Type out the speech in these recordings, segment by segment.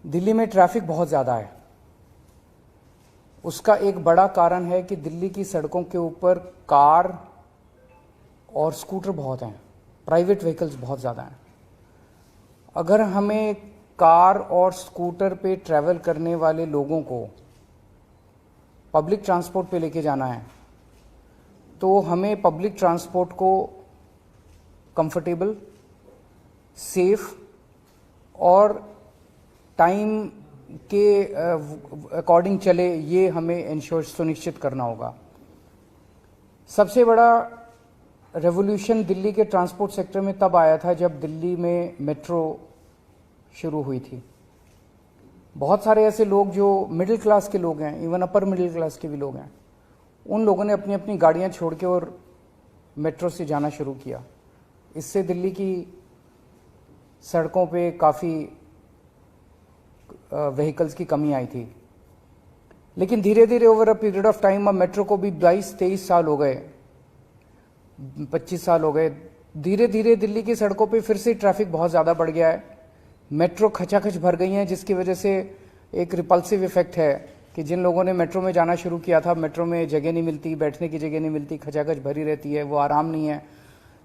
दिल्ली में ट्रैफिक बहुत ज़्यादा है। उसका एक बड़ा कारण है कि दिल्ली की सड़कों के ऊपर कार और स्कूटर बहुत हैं, प्राइवेट व्हीकल्स बहुत ज़्यादा हैं। अगर हमें कार और स्कूटर पे ट्रैवल करने वाले लोगों को पब्लिक ट्रांसपोर्ट पे लेके जाना है तो हमें पब्लिक ट्रांसपोर्ट को कंफर्टेबल, सेफ और टाइम के अकॉर्डिंग चले, ये हमें सुनिश्चित करना होगा। सबसे बड़ा रेवोल्यूशन दिल्ली के ट्रांसपोर्ट सेक्टर में तब आया था जब दिल्ली में मेट्रो शुरू हुई थी। बहुत सारे ऐसे लोग जो मिडिल क्लास के लोग हैं, इवन अपर मिडिल क्लास के भी लोग हैं, उन लोगों ने अपनी अपनी गाड़ियां छोड़ के और मेट्रो से जाना शुरू किया। इससे दिल्ली की सड़कों पे काफ़ी व्हीकल्स की कमी आई थी। लेकिन धीरे धीरे over a period of time, अब मेट्रो को भी 22-23 साल हो गए, 25 साल हो गए, धीरे धीरे दिल्ली की सड़कों पे फिर से ट्रैफिक बहुत ज़्यादा बढ़ गया है। मेट्रो खचाखच भर गई हैं, जिसकी वजह से एक रिपल्सिव इफेक्ट है कि जिन लोगों ने मेट्रो में जाना शुरू किया था, मेट्रो में जगह नहीं मिलती, बैठने की जगह नहीं मिलती, खचाखच भरी रहती है, वो आराम नहीं है।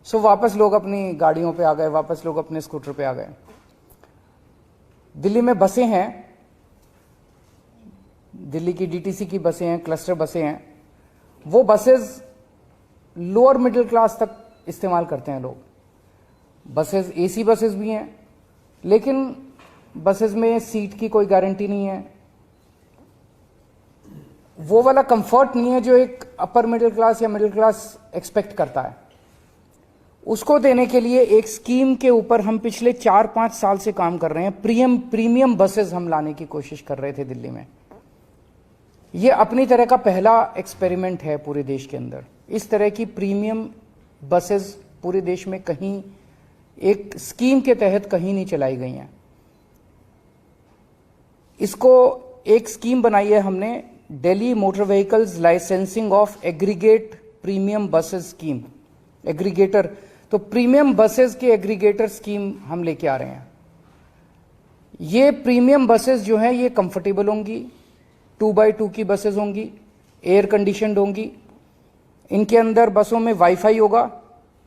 सो वापस लोग अपनी गाड़ियों पे आ गए, वापस लोग अपने स्कूटर पे आ गए। दिल्ली में बसें हैं, दिल्ली की डीटीसी की बसें हैं, क्लस्टर बसें हैं। वो बसेस लोअर मिडिल क्लास तक इस्तेमाल करते हैं लोग। बसेस एसी बसेस भी हैं, लेकिन बसेस में सीट की कोई गारंटी नहीं है। वो वाला कंफर्ट नहीं है जो एक अपर मिडिल क्लास या मिडिल क्लास एक्सपेक्ट करता है। उसको देने के लिए एक स्कीम के ऊपर हम पिछले 4-5 साल से काम कर रहे हैं। प्रीमियम बसेस हम लाने की कोशिश कर रहे थे दिल्ली में। ये अपनी तरह का पहला एक्सपेरिमेंट है पूरे देश के अंदर। इस तरह की प्रीमियम बसेस पूरे देश में कहीं एक स्कीम के तहत कहीं नहीं चलाई गई हैं। इसको एक स्कीम बनाई है हमने, Delhi motor vehicles licensing of aggregate premium buses scheme, aggregator. तो प्रीमियम बसेस के एग्रीगेटर स्कीम हम लेके आ रहे हैं। ये प्रीमियम बसेस जो हैं ये कंफर्टेबल होंगी, 2x2 की बसेस होंगी, एयर कंडीशनड होंगी। इनके अंदर बसों में वाईफाई होगा,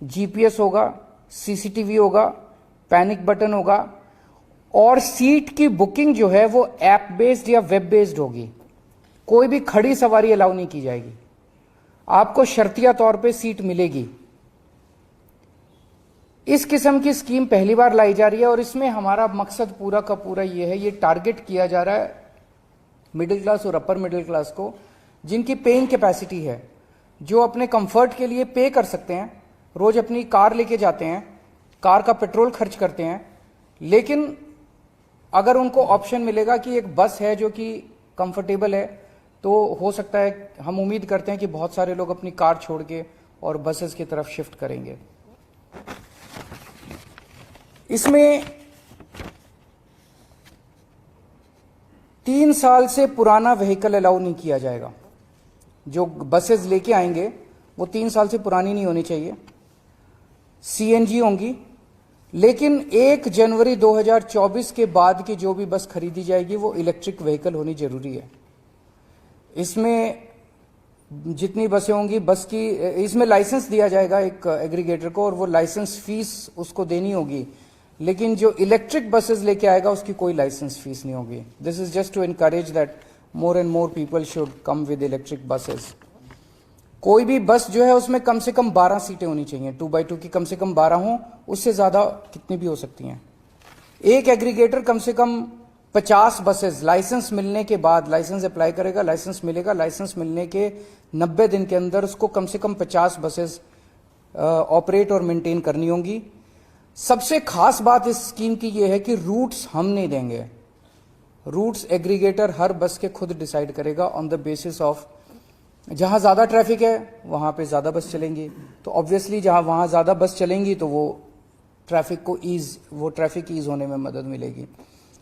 जीपीएस होगा, सीसीटीवी होगा, पैनिक बटन होगा और सीट की बुकिंग जो है वो ऐप बेस्ड या वेब बेस्ड होगी। कोई भी खड़ी सवारी अलाउ नहीं की जाएगी, आपको शर्तिया तौर पे सीट मिलेगी। इस किस्म की स्कीम पहली बार लाई जा रही है और इसमें हमारा मकसद पूरा का पूरा ये है, ये टारगेट किया जा रहा है मिडिल क्लास और अपर मिडिल क्लास को, जिनकी पेइंग कैपेसिटी है, जो अपने कंफर्ट के लिए पे कर सकते हैं, रोज अपनी कार लेके जाते हैं, कार का पेट्रोल खर्च करते हैं। लेकिन अगर उनको ऑप्शन मिलेगा कि एक बस है जो कि कंफर्टेबल है, तो हो सकता है, हम उम्मीद करते हैं कि बहुत सारे लोग अपनी कार छोड़ के और बसेस की तरफ शिफ्ट करेंगे। इसमें 3 साल से पुराना व्हीकल अलाउ नहीं किया जाएगा। जो बसेस लेके आएंगे वो 3 साल से पुरानी नहीं होनी चाहिए, सीएनजी होंगी। लेकिन 1 जनवरी 2024 के बाद की जो भी बस खरीदी जाएगी वो इलेक्ट्रिक व्हीकल होनी जरूरी है। इसमें जितनी बसें होंगी, बस की इसमें लाइसेंस दिया जाएगा एक एग्रीगेटर को और वो लाइसेंस फीस उसको देनी होगी। लेकिन जो इलेक्ट्रिक बसेस लेके आएगा उसकी कोई लाइसेंस फीस नहीं होगी। This is just to encourage that more and more people should come with electric buses. कोई भी बस जो है उसमें कम से कम 12 सीटें होनी चाहिए, 2x2 की कम से कम 12 हों, उससे ज्यादा कितनी भी हो सकती हैं। एक एग्रीगेटर कम से कम 50 बसेस लाइसेंस मिलने के बाद, लाइसेंस अप्लाई करेगा, लाइसेंस मिलेगा, लाइसेंस मिलने के 90 दिन के अंदर उसको कम से कम 50 बसेस ऑपरेट और मेंटेन करनी होंगी। सबसे खास बात इस स्कीम की यह है कि रूट्स हम नहीं देंगे, रूट्स एग्रीगेटर हर बस के खुद डिसाइड करेगा ऑन द बेसिस ऑफ जहां ज्यादा ट्रैफिक है वहां पे ज्यादा बस चलेंगी। तो ऑब्वियसली जहां वहां ज्यादा बस चलेंगी तो वो ट्रैफिक ईज होने में मदद मिलेगी।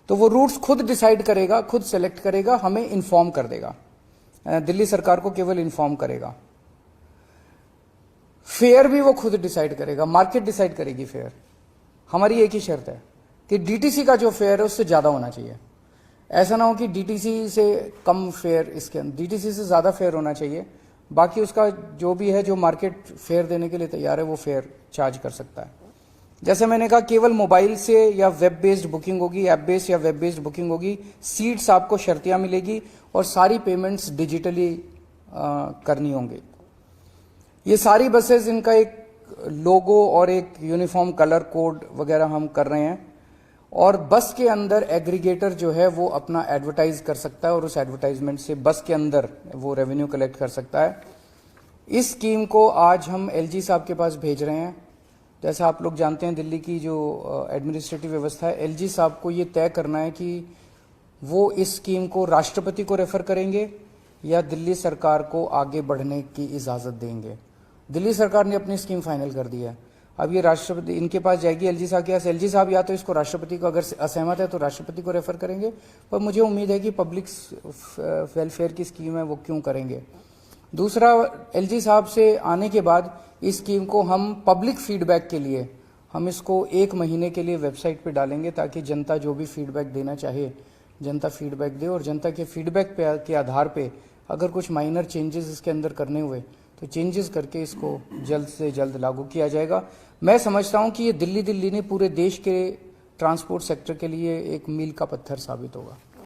तो वो रूट्स खुद डिसाइड करेगा, खुद सेलेक्ट करेगा, हमें इन्फॉर्म कर देगा, दिल्ली सरकार को केवल इन्फॉर्म करेगा। फेयर भी वो खुद डिसाइड करेगा, मार्केट डिसाइड करेगी फेयर। हमारी एक ही शर्त है कि डीटीसी का जो फेयर है उससे ज्यादा होना चाहिए। ऐसा ना हो कि डीटीसी से कम फेयर, इसके अंदर डीटीसी से ज़्यादा फेयर होना चाहिए। बाकी उसका जो भी है, जो मार्केट फेयर देने के लिए तैयार है वो फेयर चार्ज कर सकता है। जैसे मैंने कहा, केवल मोबाइल से या वेब बेस्ड बुकिंग होगी, ऐप बेस्ड या वेब बेस्ड बुकिंग होगी। सीट्स आपको शर्तियाँ मिलेगी और सारी पेमेंट्स डिजिटली करनी होंगी। ये सारी बसेस, इनका एक लोगो और एक यूनिफॉर्म कलर कोड वगैरह हम कर रहे हैं, और बस के अंदर एग्रीगेटर जो है वो अपना एडवर्टाइज कर सकता है और उस एडवर्टाइजमेंट से बस के अंदर वो रेवेन्यू कलेक्ट कर सकता है। इस स्कीम को आज हम एलजी साहब के पास भेज रहे हैं। जैसा आप लोग जानते हैं, दिल्ली की जो एडमिनिस्ट्रेटिव व्यवस्था है, एलजी साहब को ये तय करना है कि वो इस स्कीम को राष्ट्रपति को रेफर करेंगे या दिल्ली सरकार को आगे बढ़ने की इजाज़त देंगे। दिल्ली सरकार ने अपनी स्कीम फाइनल कर दी है, अब ये राष्ट्रपति इनके पास जाएगी, एलजी साहब के पास। एलजी साहब या तो इसको राष्ट्रपति को, अगर असहमत है तो राष्ट्रपति को रेफर करेंगे, पर मुझे उम्मीद है कि पब्लिक वेलफेयर की स्कीम है वो क्यों करेंगे। दूसरा, एलजी साहब से आने के बाद इस स्कीम को हम पब्लिक फीडबैक के लिए हम इसको 1 महीने के लिए वेबसाइट पे डालेंगे, ताकि जनता जो भी फीडबैक देना चाहे जनता फीडबैक दे, और जनता के फीडबैक के आधार पे अगर कुछ माइनर चेंजेस इसके अंदर करने हुए तो चेंजेस करके इसको जल्द से जल्द लागू किया जाएगा। मैं समझता हूं कि ये दिल्ली नहीं, पूरे देश के ट्रांसपोर्ट सेक्टर के लिए एक मील का पत्थर साबित होगा।